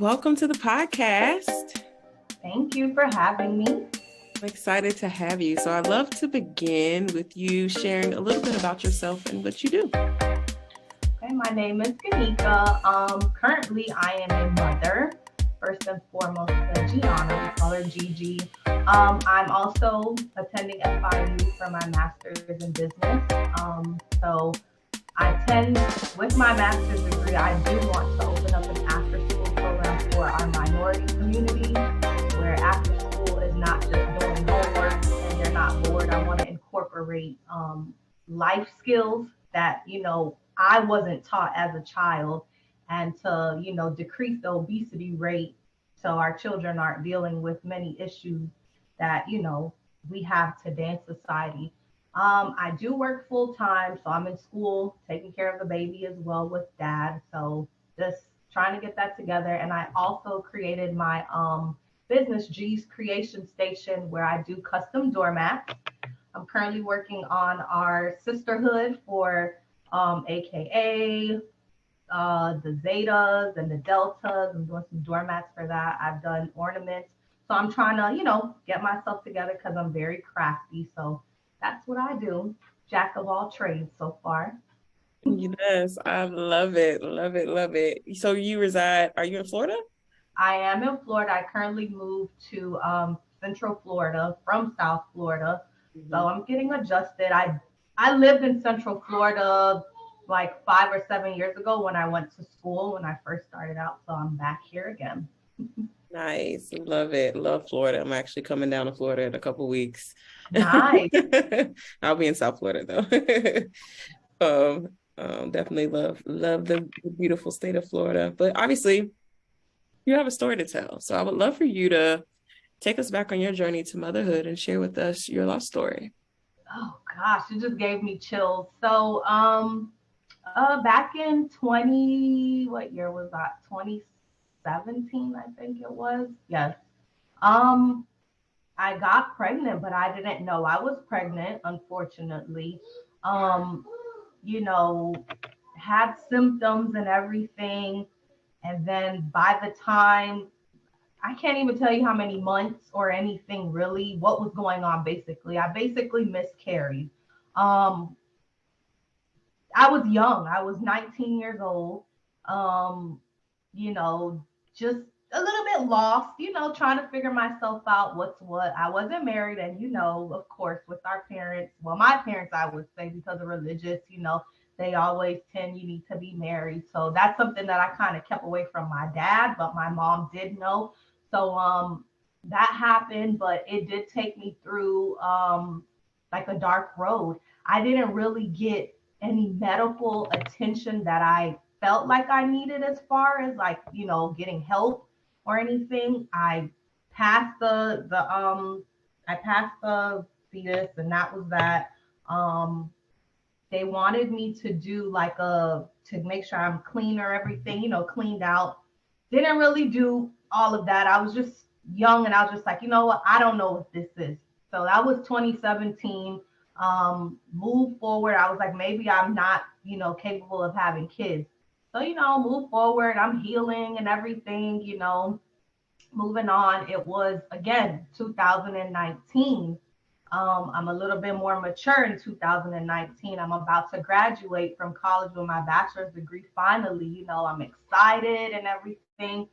Welcome to the podcast. Thank you for having me. I'm excited to have you. So I'd love to begin with you sharing a little bit about yourself and what you do. Okay, my name is Ghannika. Currently, I am a mother. First and foremost, to Gianna, we call her Gigi. I'm also attending FIU for my master's in business. So I tend, with my master's degree, I do want to open up an after-school program for our minority community, where after school is not just doing homework and you're not bored. I want to incorporate life skills that I wasn't taught as a child, and to decrease the obesity rate, so our children aren't dealing with many issues that we have today in society. I do work full time, so I'm in school taking care of the baby as well with dad. So just trying to get that together. And I also created my business, G's Creation Station, where I do custom doormats. I'm currently working on our sisterhood for AKA the Zetas and the Deltas. I'm doing some doormats for that. I've done ornaments. So I'm trying to, get myself together because I'm very crafty. So that's what I do. Jack of all trades so far. Yes, I love it. Love it. Love it. So are you in Florida? I am in Florida. I currently moved to Central Florida from South Florida. So I'm getting adjusted. I lived in Central Florida like 5 or 7 years ago when I went to school when I first started out. So I'm back here again. Nice. Love it. Love Florida. I'm actually coming down to Florida in a couple weeks. Nice. I'll be in South Florida though. Definitely love the beautiful state of Florida. But obviously, you have a story to tell. So I would love for you to take us back on your journey to motherhood and share with us your love story. Oh gosh, it just gave me chills. So back in 20, what year was that? 2017, I think it was. Yes. Um I got pregnant, but I didn't know I was pregnant, unfortunately. Um, you know, had symptoms and everything. And then by the time, I can't even tell you how many months or anything really, what was going on basically. I basically miscarried. Um, I was young. I was 19 years old. Um, you know, just a little bit lost, trying to figure myself out what's what. I wasn't married, and of course, with our parents, well, my parents, I would say, because of religious, they always tend you need to be married. So that's something that I kind of kept away from my dad, but my mom did know. So that happened, but it did take me through like a dark road. I didn't really get any medical attention that I felt like I needed, as far as like, getting help or anything. Passed I passed the fetus, and that was that. Um they wanted me to do like a to make sure I'm clean or everything, cleaned out. Didn't really do all of that. I was just young, and I was just like, you know what, I don't know what this is. So that was 2017. Move forward, I was like, maybe I'm not, capable of having kids. So, move forward, I'm healing and everything, moving on. It was again 2019. I'm a little bit more mature in 2019. I'm about to graduate from college with my bachelor's degree finally. I'm excited and everything.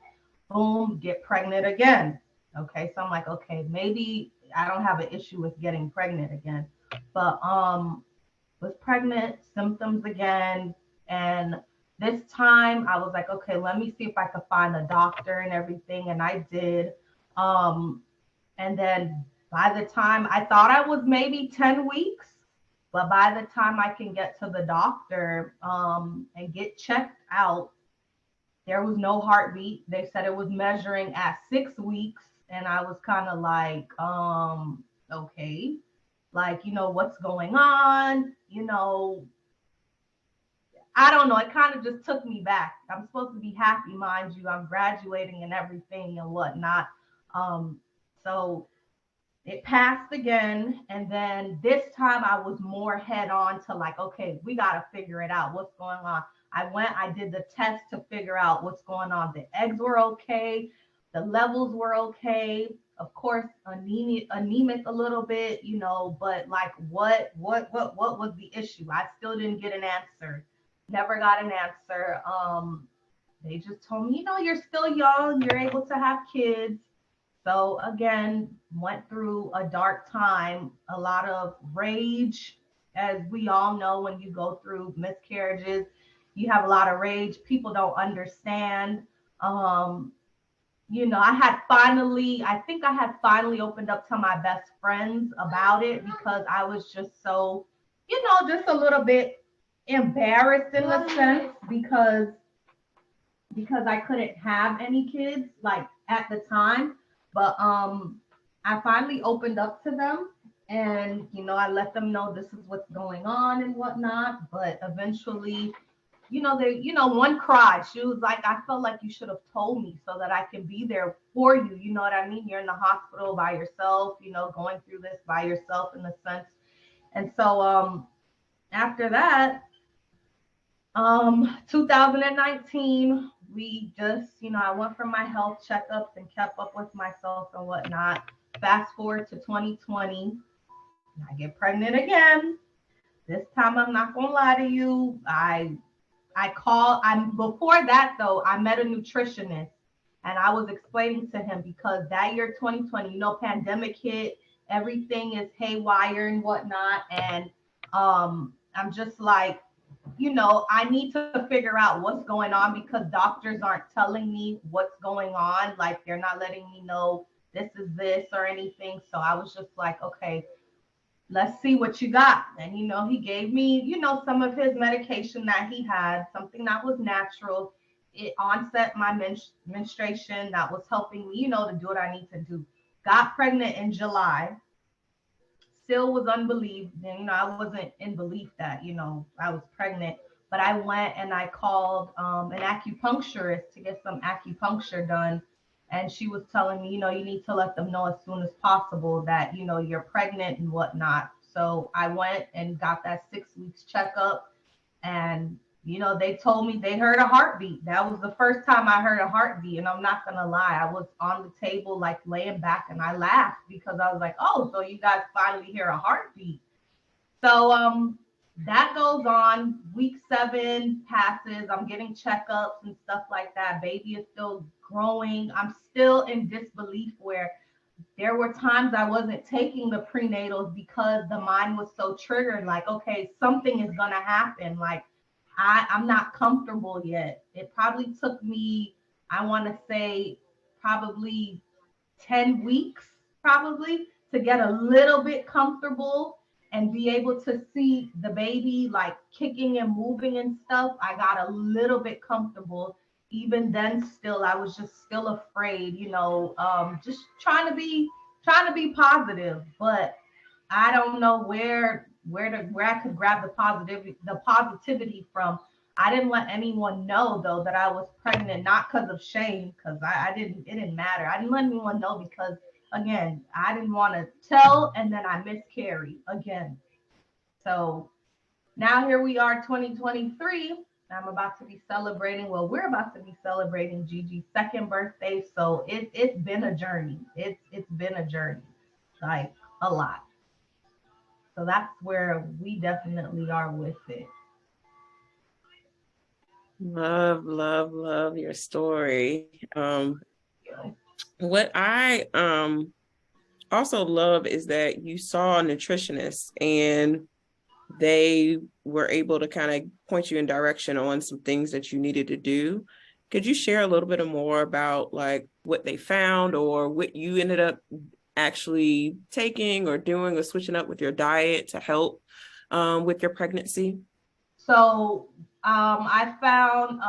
Boom, get pregnant again. Okay, so I'm like, okay, maybe I don't have an issue with getting pregnant again. But was pregnant, symptoms again, and this time I was like, okay, let me see if I could find a doctor and everything, and I did. Um, and then by the time, I thought I was maybe 10 weeks, but by the time I can get to the doctor and get checked out, there was no heartbeat. They said it was measuring at 6 weeks. And I was kind of like, okay, like, what's going on? I don't know. It kind of just took me back. I'm supposed to be happy, mind you. I'm graduating and everything and whatnot. Um, so it passed again. And then this time I was more head on to like, okay, we got to figure it out. What's going on? I did the test to figure out what's going on. The eggs were okay, the levels were okay. Of course, anemic a little bit, but like what was the issue? I still didn't get an answer. Never got an answer. They just told me, you're still young, you're able to have kids. So again, went through a dark time, a lot of rage. As we all know, when you go through miscarriages, you have a lot of rage. People don't understand. Um, I think I had finally opened up to my best friends about it because I was just so, just a little bit embarrassed in a sense because I couldn't have any kids like at the time. But I finally opened up to them and I let them know this is what's going on and whatnot. But eventually, one cried. She was like, I felt like you should have told me so that I can be there for you. You know what I mean? You're in the hospital by yourself, going through this by yourself in a sense. And so after that, 2019, we just, I went for my health checkups and kept up with myself and whatnot. Fast forward to 2020, I get pregnant again. This time, I'm not gonna lie to you. I'm before that though, I met a nutritionist and I was explaining to him because that year 2020, pandemic hit, everything is haywire and whatnot. And I'm just like, I need to figure out what's going on because doctors aren't telling me what's going on. Like they're not letting me know this is this or anything. So I was just like, okay, let's see what you got. And he gave me, some of his medication that he had, something that was natural. It onset my menstruation that was helping me, to do what I need to do. Got pregnant in July. Still was unbelieved. And, I wasn't in belief that, I was pregnant. But I went and I called an acupuncturist to get some acupuncture done. And she was telling me, you need to let them know as soon as possible that, you're pregnant and whatnot. So I went and got that 6 weeks checkup. And, they told me they heard a heartbeat. That was the first time I heard a heartbeat. And I'm not going to lie, I was on the table, like laying back, and I laughed because I was like, oh, so you guys finally hear a heartbeat. So that goes on. Week 7 passes. I'm getting checkups and stuff like that. Baby is still growing. I'm still in disbelief where there were times I wasn't taking the prenatals because the mind was so triggered. Like, okay, something is going to happen. Like, I'm not comfortable yet. It probably took me, I want to say, probably 10 weeks, probably, to get a little bit comfortable and be able to see the baby like kicking and moving and stuff. I got a little bit comfortable. Even then, still, I was just still afraid, just trying to be positive. But I don't know where I could grab the positivity from. I didn't let anyone know though that I was pregnant, not because of shame, because I didn't it didn't matter. I didn't let anyone know because again, I didn't want to tell and then I miscarried again. So now here we are 2023. I'm about to be celebrating. Well, we're about to be celebrating Gigi's second birthday. So it's been a journey. It's been a journey. Like a lot. So that's where we definitely are with it. Love, love, love your story. What I also love is that you saw a nutritionist and they were able to kind of point you in direction on some things that you needed to do. Could you share a little bit more about like what they found or what you ended up actually taking or doing or switching up with your diet to help with your pregnancy? So I found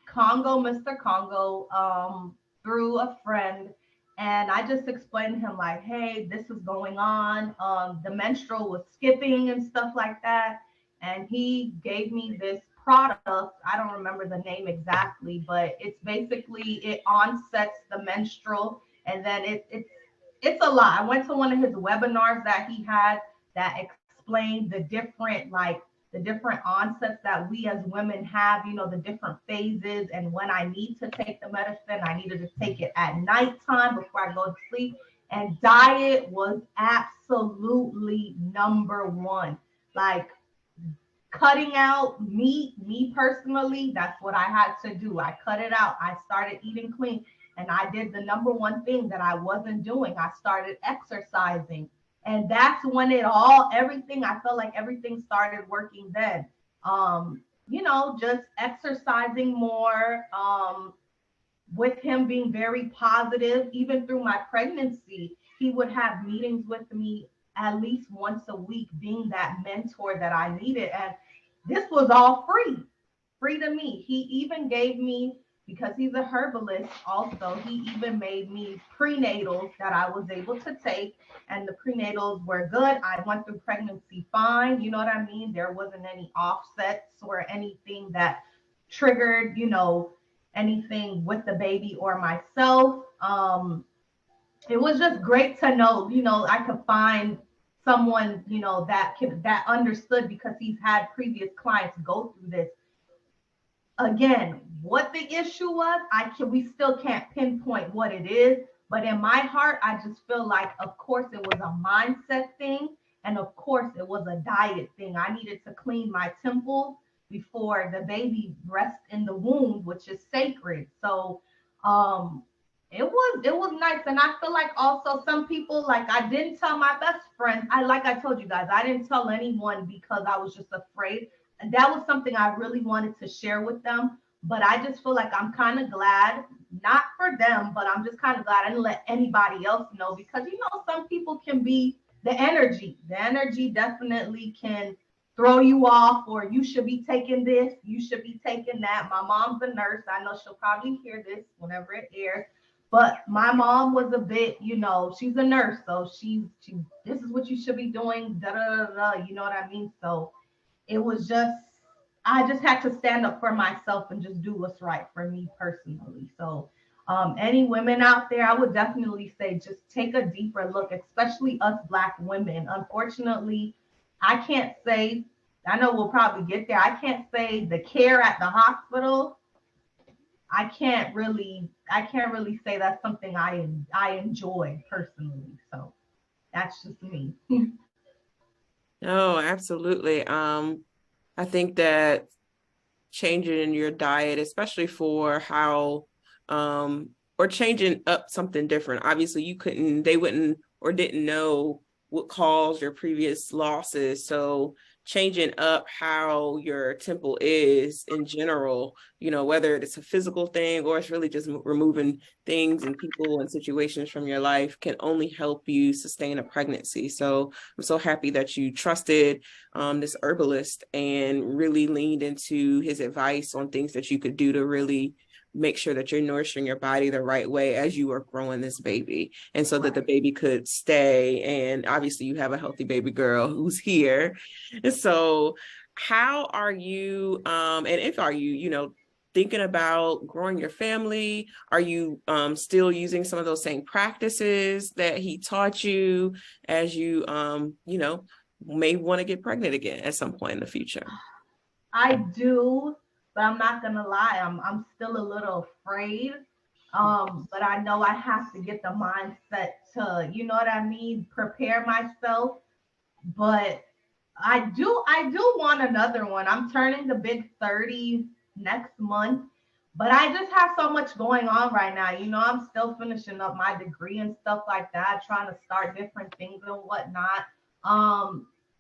Mr. Congo, through a friend, and I just explained to him like, hey, this is going on. The menstrual was skipping and stuff like that, and he gave me this product. I don't remember the name exactly, but it's basically it onsets the menstrual, and then it's a lot. I went to one of his webinars that he had that explained the different like the different onsets that we as women have, the different phases, and when I need to take the medicine, I needed to take it at nighttime before I go to sleep. And diet was absolutely number one. Like, cutting out meat, me personally, that's what I had to do. I cut it out. I started eating clean. And I did the number one thing that I wasn't doing. I started exercising. And that's when everything, I felt like everything started working then. Just exercising more, with him being very positive, even through my pregnancy, he would have meetings with me at least once a week, being that mentor that I needed. And this was all free to me. He even gave me, because he's a herbalist also, he even made me prenatals that I was able to take. And the prenatals were good. I went through pregnancy fine. You know what I mean? There wasn't any offsets or anything that triggered, anything with the baby or myself. It was just great to know, I could find someone, that understood, because he's had previous clients go through this. Again, what the issue was, we still can't pinpoint what it is, but in my heart, I just feel like, of course, it was a mindset thing, and of course, it was a diet thing. I needed to clean my temples before the baby rests in the womb, which is sacred. So, it was nice, and I feel like also some people, like, I didn't tell my best friends. I told you guys, I didn't tell anyone because I was just afraid. And that was something I really wanted to share with them. But I just feel like I'm kind of glad, not for them, but I'm just kind of glad I didn't let anybody else know, because some people can be the energy. The energy definitely can throw you off, or you should be taking this, you should be taking that. My mom's a nurse. I know she'll probably hear this whenever it airs. But my mom was a bit, she's a nurse, so she this is what you should be doing, da da da da. You know what I mean? So it was just, I just had to stand up for myself and just do what's right for me personally. So any women out there, I would definitely say just take a deeper look, especially us Black women. Unfortunately, I can't say, I know we'll probably get there, I can't say the care at the hospital, I can't really say that's something I enjoy personally. So that's just me. No, absolutely. I think that changing in your diet, especially for how, or changing up something different. Obviously, they wouldn't or didn't know what caused your previous losses. So changing up how your temple is in general, whether it's a physical thing or it's really just removing things and people and situations from your life, can only help you sustain a pregnancy. So I'm so happy that you trusted this herbalist and really leaned into his advice on things that you could do to really make sure that you're nourishing your body the right way as you are growing this baby, and so that the baby could stay. And obviously you have a healthy baby girl who's here. And so how are you, and if are you, thinking about growing your family? Are you still using some of those same practices that he taught you as you, may want to get pregnant again at some point in the future? I do, but I'm not gonna lie, I'm still a little afraid. But I know I have to get the mindset to, you know what I mean, prepare myself. But I do want another one. I'm turning the big 30 next month, but I just have so much going on right now. I'm still finishing up my degree and stuff like that, trying to start different things and whatnot.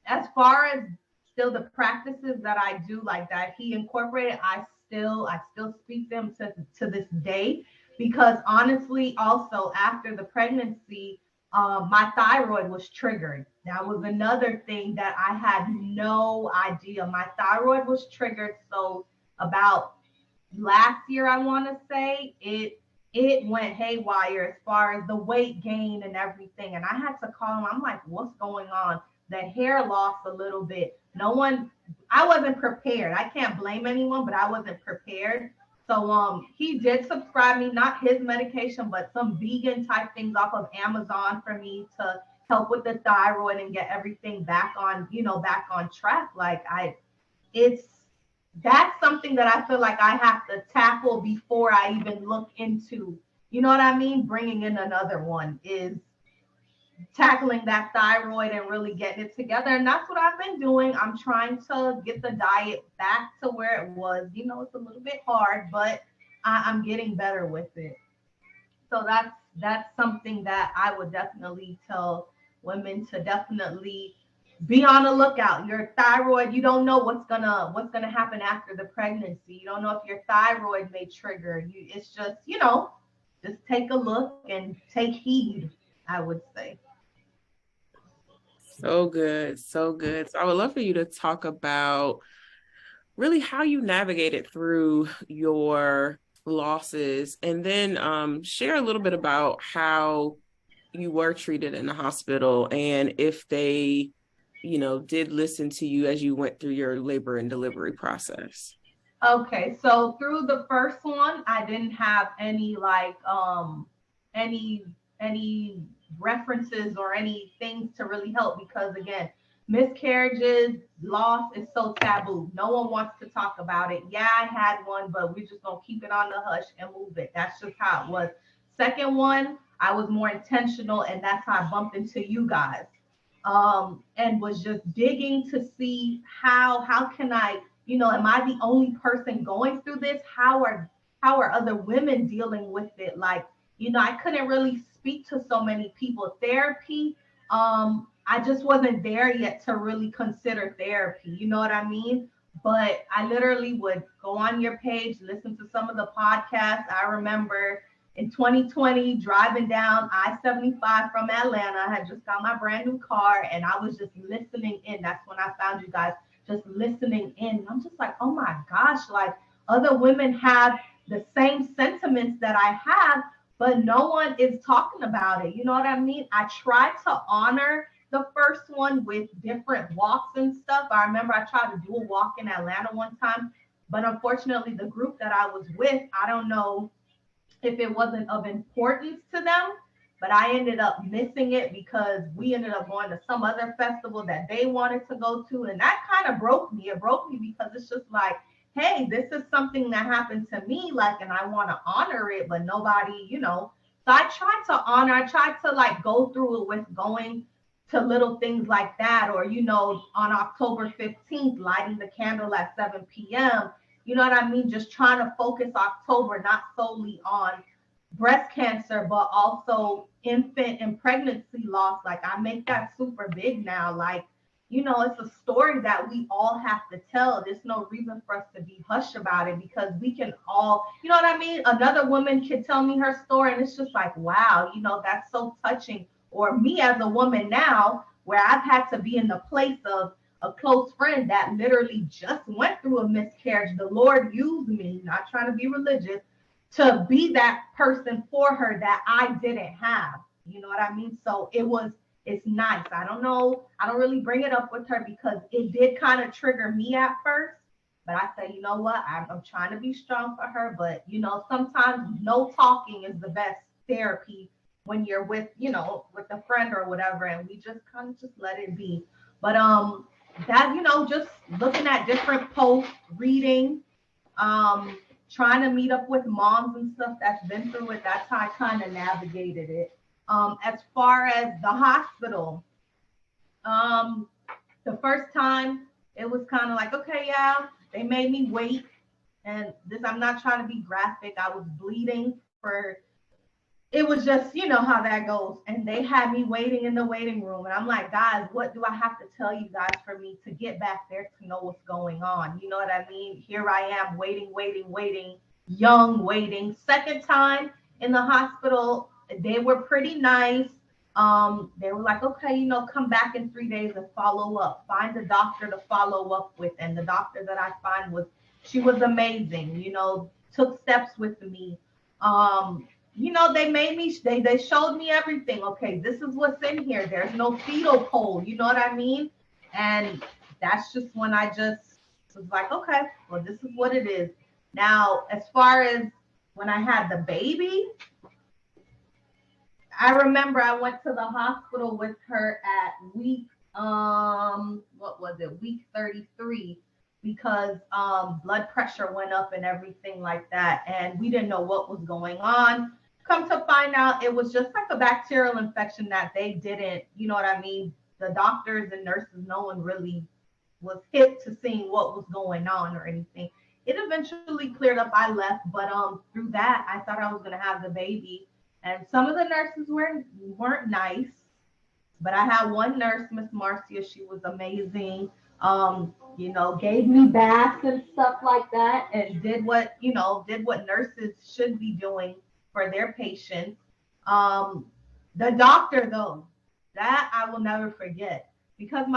As far as still the practices that I do, like that he incorporated, I still speak them to this day, because honestly, also after the pregnancy, my thyroid was triggered. That was another thing that I had no idea. My thyroid was triggered. So about last year, I want to say, it went haywire as far as the weight gain and everything. And I had to call him. I'm like, what's going on? The hair loss a little bit. I wasn't prepared. I can't blame anyone, but I wasn't prepared. So he did subscribe me, not his medication, but some vegan type things off of Amazon for me to help with the thyroid and get everything back on track. Like it's that's something that I feel like I have to tackle before I even look into, you know what I mean? Bringing in another one is tackling that thyroid and really getting it together. And that's what I've been doing. I'm trying to get the diet back to where it was. You know, it's a little bit hard, but I'm getting better with it. So that's something that I would definitely tell women to definitely be on the lookout. Your thyroid, you don't know what's gonna happen after the pregnancy. You don't know if your thyroid may trigger you. It's just, just take a look and take heed, I would say. So good, so good. So I would love for you to talk about really how you navigated through your losses, and then share a little bit about how you were treated in the hospital, and if they, did listen to you as you went through your labor and delivery process. Okay, so through the first one, I didn't have any like any any references or any things to really help because again, miscarriages, loss is so taboo. No one wants to talk about it. Yeah, I had one, but we're just gonna keep it on the hush and move it. That's just how it was. Second one, I was more intentional, and that's how I bumped into you guys. And was just digging to see how can I, am I the only person going through this? How are other women dealing with it? Like, I couldn't really speak to so many people. Therapy, I just wasn't there yet to really consider therapy. You know what I mean? But I literally would go on your page, listen to some of the podcasts. I remember in 2020 driving down I-75 from Atlanta. I had just got my brand new car and I was just listening in. That's when I found you guys, just listening in. I'm just like, oh my gosh, like other women have the same sentiments that I have, but no one is talking about it. You know what I mean? I tried to honor the first one with different walks and stuff. I remember I tried to do a walk in Atlanta one time, but unfortunately, the group that I was with, I don't know if it wasn't of importance to them. But I ended up missing it because we ended up going to some other festival that they wanted to go to. And that kind of broke me. It broke me because it's just like, hey, this is something that happened to me, like, and I want to honor it, but nobody. So I tried to honor, I tried to like go through it with going to little things like that, or, on October 15th, lighting the candle at 7 p.m. You know what I mean? Just trying to focus October not solely on breast cancer, but also infant and pregnancy loss. Like I make that super big now. Like, it's a story that we all have to tell. There's no reason for us to be hush about it because we can all, you know what I mean? Another woman can tell me her story and it's just like, wow, that's so touching. Or me as a woman now, where I've had to be in the place of a close friend that literally just went through a miscarriage. The Lord used me, not trying to be religious, to be that person for her that I didn't have. You know what I mean? So it's nice. I don't know. I don't really bring it up with her because it did kind of trigger me at first. But I say, you know what? I'm trying to be strong for her. But, sometimes no talking is the best therapy when you're with a friend or whatever. And we just kind of just let it be. But that, just looking at different posts, reading, um, trying to meet up with moms and stuff that's been through it. That's how I kind of navigated it. As far as the hospital, um, the first time it was kind of like, okay, yeah, they made me wait. And this, I'm not trying to be graphic. I was bleeding for it was just, how that goes. And they had me waiting in the waiting room. And I'm like, guys, what do I have to tell you guys for me to get back there to know what's going on? You know what I mean? Here I am waiting, waiting, waiting, young waiting. Second time in the hospital, they were pretty nice. They were like, okay, come back in 3 days and follow up. Find a doctor to follow up with. And the doctor that I find she was amazing, took steps with me. They made me they showed me everything. Okay, this is what's in here. There's no fetal pole, you know what I mean? And that's just when I just was like, okay, well, this is what it is. Now, as far as when I had the baby, I remember I went to the hospital with her at week what was it, week 33. because blood pressure went up and everything like that. And we didn't know what was going on. Come to find out, it was just like a bacterial infection that they didn't, you know what I mean? The doctors and nurses, no one really was hip to seeing what was going on or anything. It eventually cleared up. I left, but through that, I thought I was gonna have the baby, and some of the nurses weren't nice. But I had one nurse, Miss Marcia. She was amazing. Gave me baths and stuff like that, and did what nurses should be doing for their patients. Um, the doctor, though, that I will never forget, because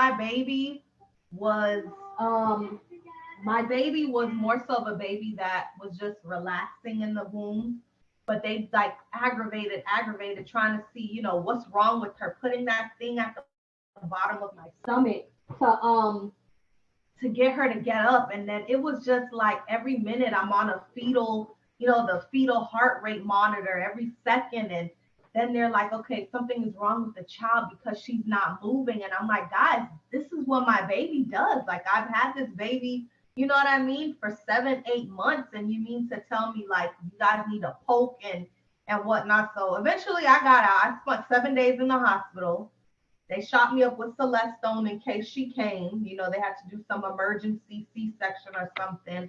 was um my baby was more so of a baby that was just relaxing in the womb, but they like aggravated, trying to see, what's wrong with her, putting that thing at the bottom of my stomach to get her to get up. And then it was just like every minute I'm on a fetal, the fetal heart rate monitor every second. And then they're like, okay, something is wrong with the child because she's not moving. And I'm like, guys, this is what my baby does. Like, I've had this baby, you know what I mean, for 7, 8 months. And you mean to tell me like you guys need a poke and whatnot. So eventually I got out. I spent 7 days in the hospital. They shot me up with Celestone in case she came. They had to do some emergency C-section or something.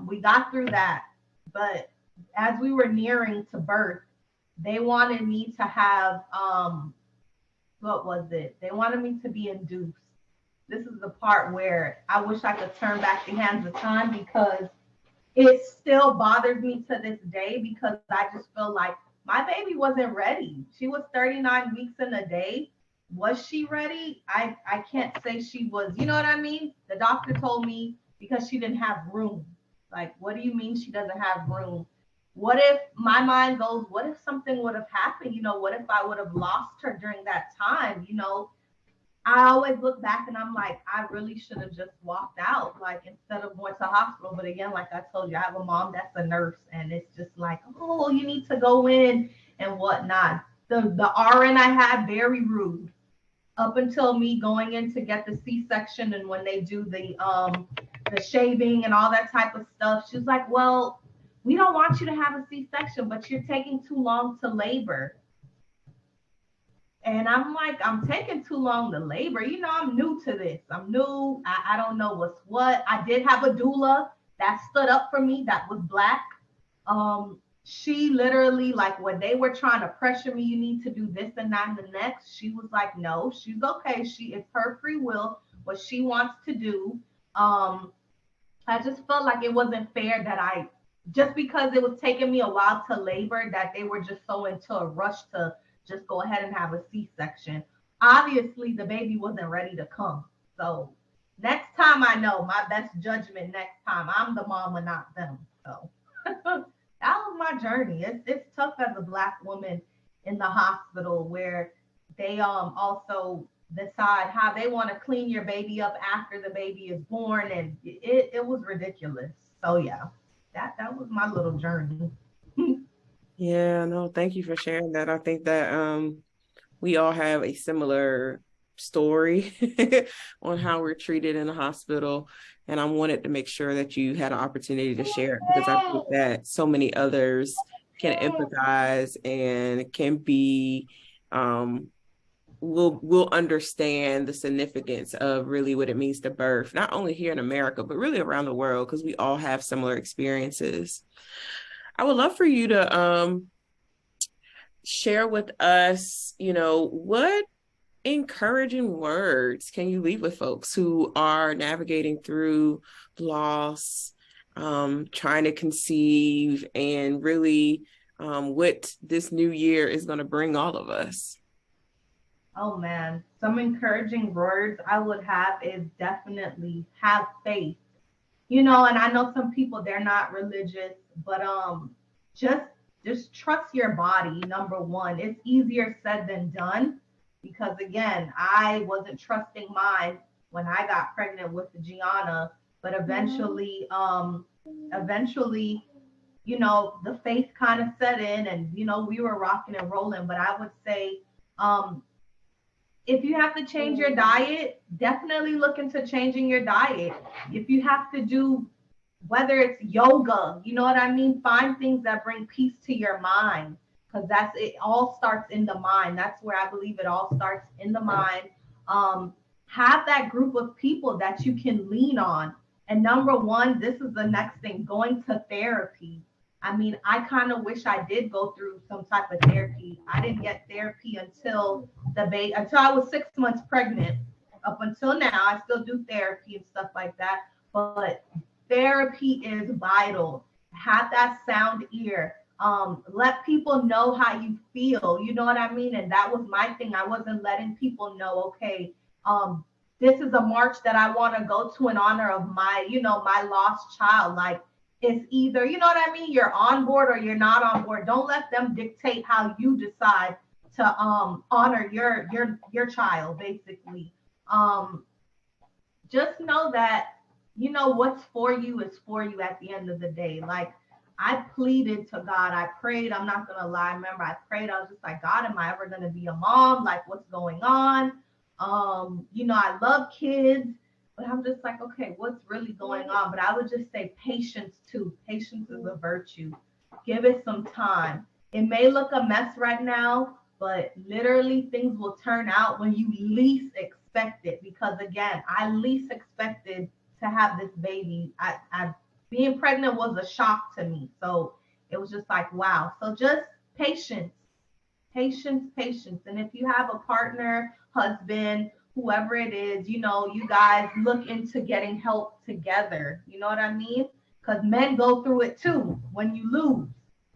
We got through that. But as we were nearing to birth, they wanted me to have, what was it? They wanted me to be induced. This is the part where I wish I could turn back the hands of time, because it still bothers me to this day, because I just feel like my baby wasn't ready. She was 39 weeks in a day. Was she ready? I can't say she was. You know what I mean? The doctor told me because she didn't have room. Like, what do you mean she doesn't have room? What if my mind goes, what if something would have happened? What if I would have lost her during that time? I always look back and I'm like, I really should have just walked out, like, instead of going to the hospital. But again, like I told you, I have a mom that's a nurse, and it's just like, oh, you need to go in and whatnot. The RN I had, very rude, up until me going in to get the C-section, and when they do the shaving and all that type of stuff, she's like, well, we don't want you to have a C-section, but you're taking too long to labor. And I'm like, I'm taking too long to labor. I'm new to this. I'm new. I don't know what's what. I did have a doula that stood up for me, that was Black. She literally, like, when they were trying to pressure me, you need to do this and that and the next, she was like, no, she's okay. It's her free will, what she wants to do. I just felt like it wasn't fair that just because it was taking me a while to labor, that they were just so into a rush to just go ahead and have a C-section. Obviously, the baby wasn't ready to come. So next time, I know my best judgment next time, I'm the mama, not them. So that was my journey. It's tough as a Black woman in the hospital, where they also decide how they want to clean your baby up after the baby is born, and it was ridiculous. So yeah, that was my little journey. Yeah, no, thank you for sharing that. I think that we all have a similar story on how we're treated in the hospital. And I wanted to make sure that you had an opportunity to share it, because I think that so many others can empathize and can be will understand the significance of really what it means to birth, not only here in America, but really around the world, because we all have similar experiences. I would love for you to share with us, what encouraging words can you leave with folks who are navigating through loss, trying to conceive, and really what this new year is going to bring all of us? Oh man, some encouraging words I would have is definitely have faith. And I know some people, they're not religious, but just just trust your body. Number one, it's easier said than done, because again, I wasn't trusting mine when I got pregnant with the Gianna, but eventually, the faith kind of set in, and we were rocking and rolling. But I would say, um If you have to change your diet, definitely look into changing your diet. If you have to do, whether it's yoga, you know what I mean? Find things that bring peace to your mind, because that's it. All starts in the mind. That's where I believe it all starts, in the mind. Um, have that group of people that you can lean on. And number one, this is the next thing, going to therapy. I mean, I kind of wish I did go through some type of therapy. I didn't get therapy until until I was 6 months pregnant. Up until now, I still do therapy and stuff like that. But therapy is vital. Have that sound ear. Let people know how you feel. You know what I mean? And that was my thing. I wasn't letting people know, okay, um, this is a march that I want to go to in honor of my, my lost child. Like, it's either, you know what I mean, you're on board or you're not on board. Don't let them dictate how you decide to honor your child, basically. Um, just know that, what's for you is for you at the end of the day. Like, I pleaded to God, I prayed, I'm not gonna lie. Remember, I prayed, I was just like, God, am I ever gonna be a mom? Like, what's going on? I love kids, but I'm just like, okay, what's really going on? But I would just say patience too. Patience is a virtue. Give it some time. It may look a mess right now, but literally things will turn out when you least expect it. Because again, I least expected to have this baby. I being pregnant was a shock to me. So it was just like, wow. So just patience, patience, patience. And if you have a partner, husband, whoever it is, you guys look into getting help together. You know what I mean? Because men go through it too when you lose.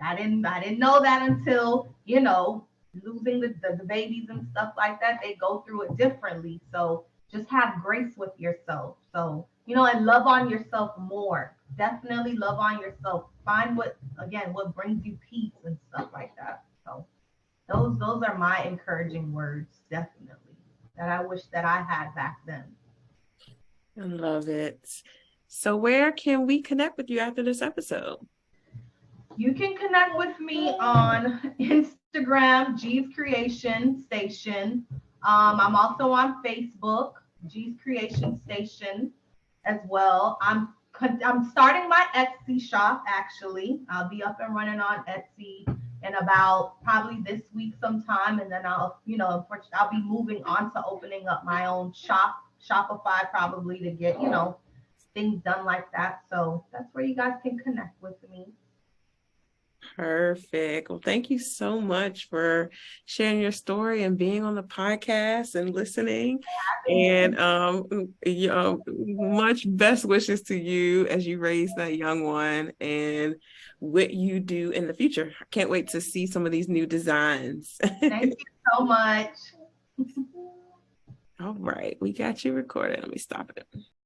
I didn't know that until, losing the babies and stuff like that. They go through it differently. So just have grace with yourself. So, and love on yourself more. Definitely love on yourself. Find what brings you peace and stuff like that. So those are my encouraging words, definitely, that I wish that I had back then. I love it. So where can we connect with you after this episode? You can connect with me on Instagram, G's Creation Station. I'm also on Facebook, G's Creation Station, as well. I'm starting my Etsy shop, actually. I'll be up and running on Etsy in about probably this week sometime, and then I'll be moving on to opening up my own shop, Shopify, probably, to get things done like that. So that's where you guys can connect with me. Perfect. Well, thank you so much for sharing your story and being on the podcast and listening. And much best wishes to you as you raise that young one and what you do in the future. I can't wait to see some of these new designs. Thank you so much. All right, we got you recorded. Let me stop it.